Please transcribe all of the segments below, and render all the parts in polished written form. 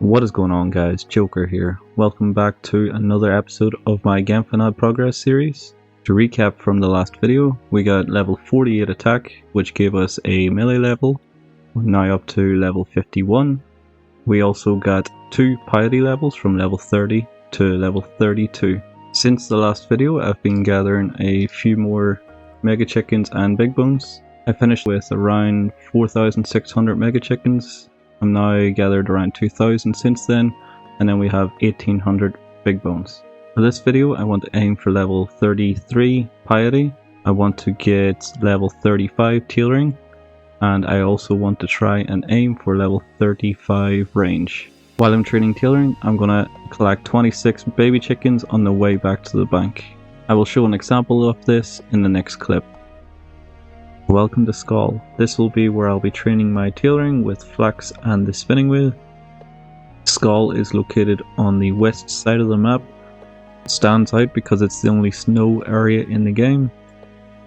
What is going on, guys? Joker here. Welcome back to another episode of my Genfanad progress series. To recap from the last video, we got level 48 attack, which gave us a melee level. We're now up to level 51. We also got 2 piety levels from level 30 to level 32. Since the last video, I've been gathering a few more mega chickens and big bones. I finished with around 4,600 mega chickens. I'm now gathered around 2,000 since then, and then we have 1,800 big bones. For this video, I want to aim for level 33 piety. I want to get level 35 tailoring, and I also want to try and aim for level 35 range. While I'm training tailoring, I'm gonna collect 26 baby chickens on the way back to the bank. I will show an example of this in the next clip. Welcome to Skull. This will be where I'll be training my tailoring with flax and the spinning wheel. Skull is located on the west side of the map. It stands out because it's the only snow area in the game.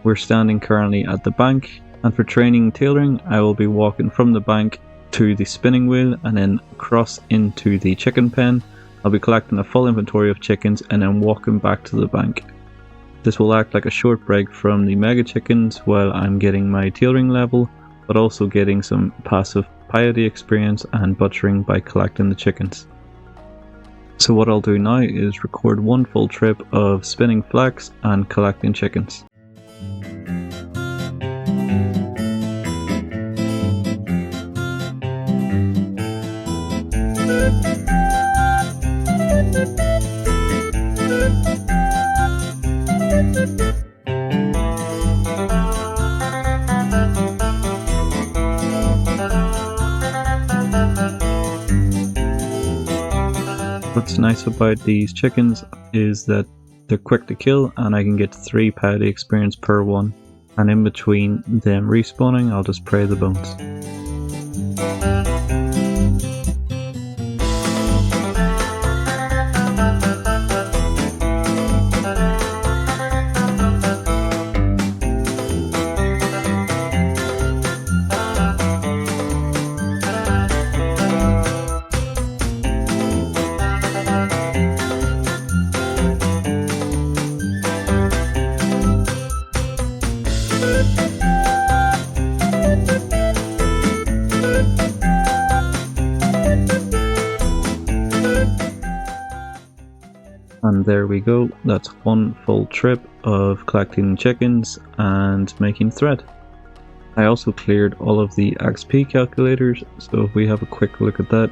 We're standing currently at the bank, and for training tailoring I will be walking from the bank to the spinning wheel and then across into the chicken pen. I'll be collecting a full inventory of chickens and then walking back to the bank. This will act like a short break from the mega chickens while I'm getting my tailoring level, but also getting some passive piety experience and butchering by collecting the chickens. So what I'll do now is record one full trip of spinning flax and collecting chickens. What's nice about these chickens is that they're quick to kill and I can get 3 piety experience per one, and in between them respawning I'll just pray the bones. And there we go, that's one full trip of collecting chickens and making thread. I also cleared all of the XP calculators, so if we have a quick look at that,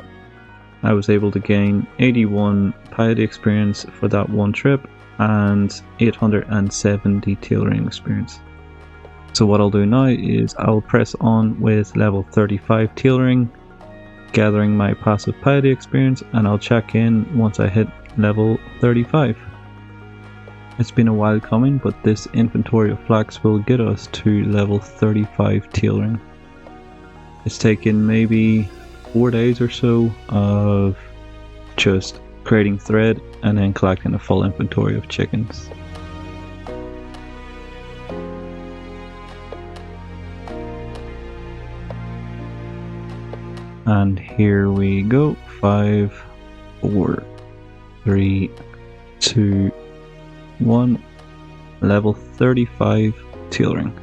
I was able to gain 81 piety experience for that one trip and 870 tailoring experience. So what I'll do now is I'll press on with level 35 tailoring, gathering my passive piety experience, and I'll check in once I hit level 35. It's been a while coming, but this inventory of flax will get us to level 35 tailoring. It's taken maybe 4 days or so of just creating thread and then collecting a full inventory of chickens. And here we go. 5, 4, 3, 2, 1, level 35 tailoring.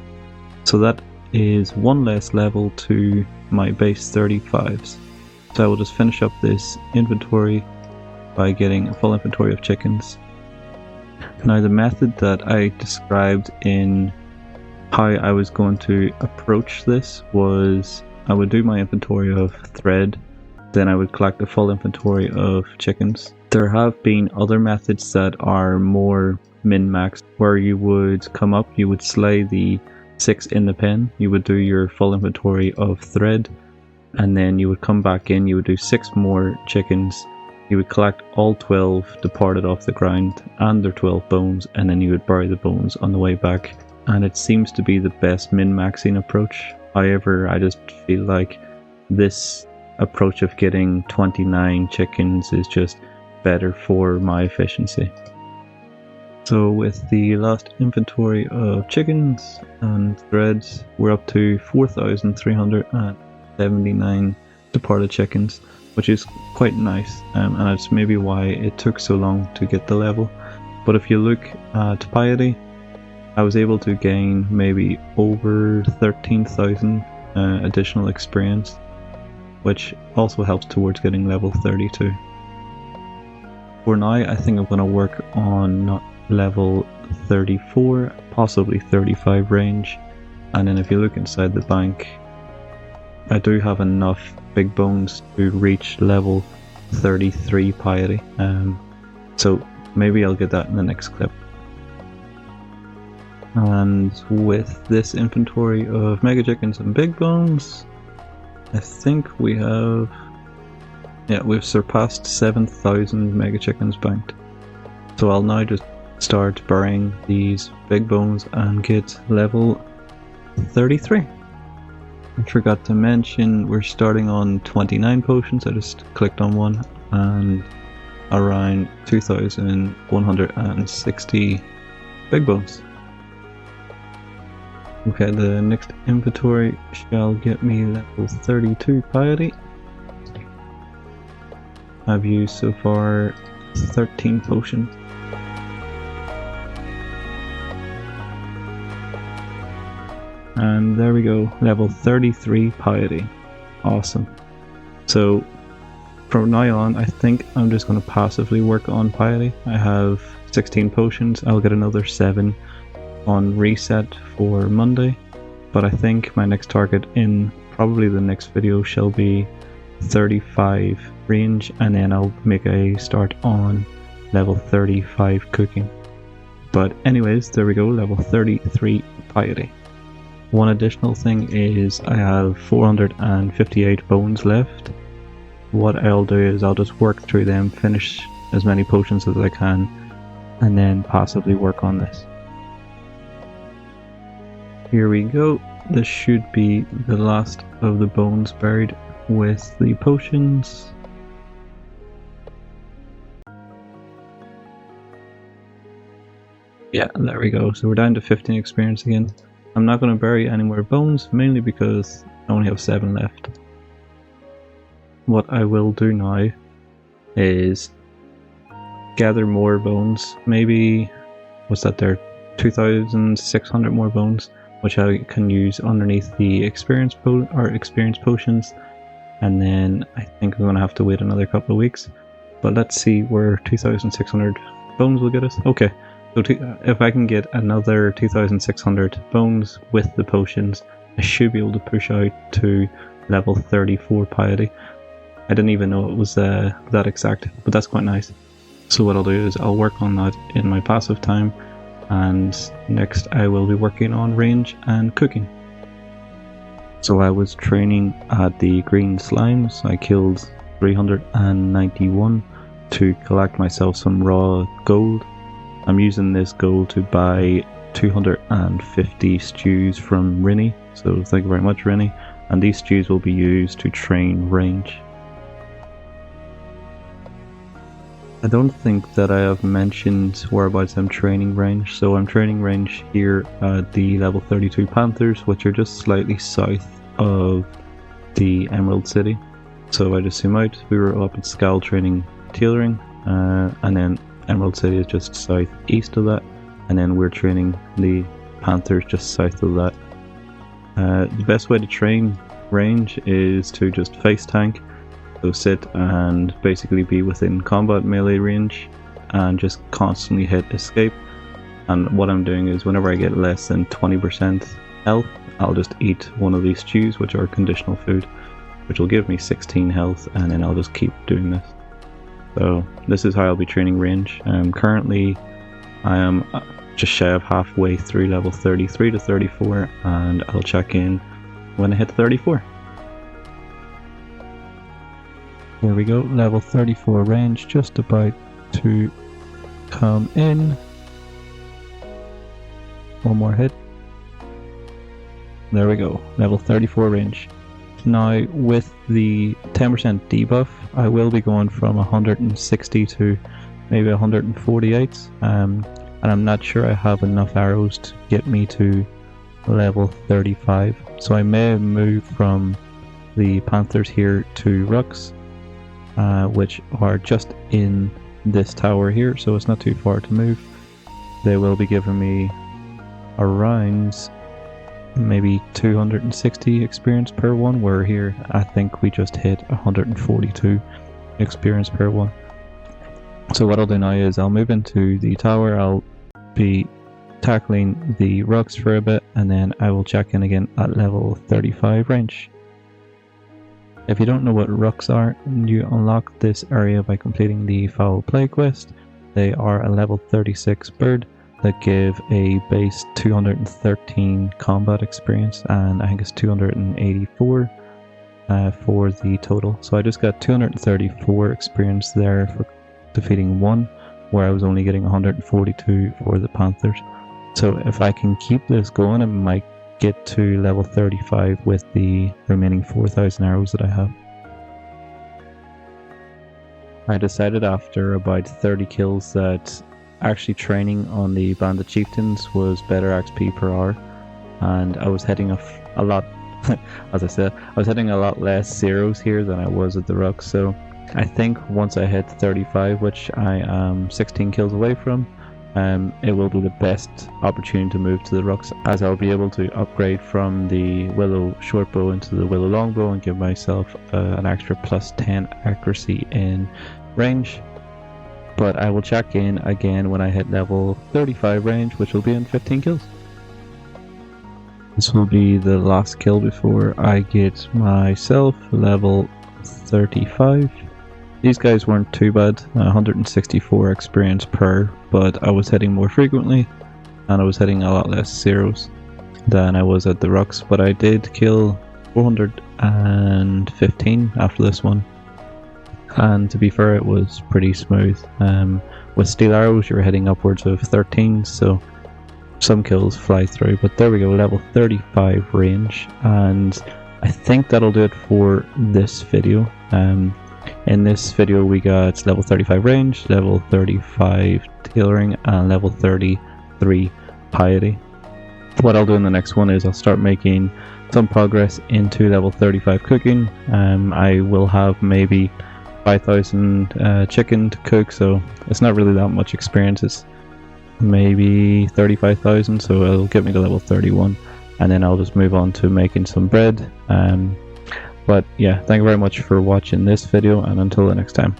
So that is one less level to my base 35s. So I will just finish up this inventory by getting a full inventory of chickens. Now the method that I described in how I was going to approach this was I would do my inventory of thread, then I would collect a full inventory of chickens. There have been other methods that are more min-max, where you would come up, you would slay the 6 in the pen, you would do your full inventory of thread, and then you would come back in, you would do 6 more chickens, you would collect all 12 departed off the ground and their 12 bones, and then you would bury the bones on the way back. And it seems to be the best min-maxing approach. However, I just feel like this approach of getting 29 chickens is just better for my efficiency. So with the last inventory of chickens and threads, we're up to 4,379 departed chickens. which is quite nice, and that's maybe why it took so long to get the level. But if you look at piety, I was able to gain maybe over 13,000 additional experience, which also helps towards getting level 32. For now, I think I'm going to work on level 34, possibly 35 range, and then if you look inside the bank, I do have enough big bones to reach level 33 piety, so maybe I'll get that in the next clip. And with this inventory of mega chickens and big bones, I think we have, yeah, we've surpassed 7,000 mega chickens banked. So I'll now just start burying these big bones and get level 33. I forgot to mention we're starting on 29 potions. I just clicked on one, and around 2,160 big bones. Okay, the next inventory shall get me level 32 piety. I've used so far 13 potions. And there we go, level 33 piety. Awesome. So from now on, I think I'm just going to passively work on piety. I have 16 potions. I'll get another 7 on reset for Monday, but I think my next target in probably the next video shall be 35 range, and then I'll make a start on level 35 cooking. But anyways, there we go, level 33 piety. One additional thing is I have 458 bones left. What I'll do is I'll just work through them, finish as many potions as I can, and then passively work on this. Here we go. This should be the last of the bones buried with the potions. Yeah, there we go. So we're down to 15 experience again. I'm not going to bury any more bones, mainly because I only have 7 left. What I will do now is gather more bones. Maybe, what's that there? 2,600 more bones, which I can use underneath the experience potions, and then I think I'm going to have to wait another couple of weeks. But let's see where 2,600 bones will get us. Okay, so if I can get another 2,600 bones with the potions, I should be able to push out to level 34 piety. I didn't even know it was that exact, but that's quite nice. So what I'll do is I'll work on that in my passive time, and next I will be working on range and cooking. So I was training at the green slimes. I killed 391 to collect myself some raw gold. I'm using this gold to buy 250 stews from Rinny, so thank you very much, Rinny, and these stews will be used to train range. I don't think that I have mentioned whereabouts I'm training range, so I'm training range here at the level 32 Panthers, which are just slightly south of the Emerald City. So I just zoom out, we were up at Skull training Tailoring, and then Emerald City is just southeast of that, and then we're training the Panthers just south of that. The best way to train range is to just face tank. So sit and basically be within combat melee range and just constantly hit escape. And what I'm doing is whenever I get less than 20% health, I'll just eat one of these stews, which are conditional food, which will give me 16 health, and then I'll just keep doing this. So this is how I'll be training range. Currently I am just shy of halfway through level 33 to 34, and I'll check in when I hit 34. There we go, level 34 range, just about to come in. One more hit. There we go, level 34 range. Now with the 10% debuff, I will be going from 160 to maybe 148, and I'm not sure I have enough arrows to get me to level 35. So I may move from the Panthers here to Rux, which are just in this tower here, so it's not too far to move. They will be giving me around maybe 260 experience per one, where here I think we just hit 142 experience per one. So what I'll do now is I'll move into the tower, I'll be tackling the rocks for a bit, and then I will check in again at level 35 range. If you don't know what rocks are, you unlock this area by completing the Foul Play quest. They are a level 36 bird that give a base 213 combat experience, and I think it's 284 for the total. So I just got 234 experience there for defeating one, where I was only getting 142 for the Panthers. So if I can keep this going, I might get to level 35 with the remaining 4,000 arrows that I have. I decided after about 30 kills that actually training on the Bandit Chieftains was better XP per hour, and I was hitting a lot as I said, I was hitting a lot less zeros here than I was at the Rocks. So I think once I hit 35, which I am 16 kills away from, it will be the best opportunity to move to the Rocks, as I'll be able to upgrade from the Willow Shortbow into the Willow Longbow and give myself an extra plus 10 accuracy in range. But I will check in again when I hit level 35 range, which will be in 15 kills. This will be the last kill before I get myself level 35. These guys weren't too bad, 164 experience per, but I was hitting more frequently and I was hitting a lot less zeros than I was at the Rocks, but I did kill 415 after this one, and to be fair, it was pretty smooth. With steel arrows you're hitting upwards of 13, so some kills fly through. But there we go, level 35 range, and I think that'll do it for this video. In this video we got level 35 range, level 35 tailoring, and level 33 piety. What I'll do in the next one is I'll start making some progress into level 35 cooking. I will have maybe 5,000 chicken to cook, so it's not really that much experience. It's maybe 35,000, so it'll get me to level 31, and then I'll just move on to making some bread. But yeah, thank you very much for watching this video, and until the next time.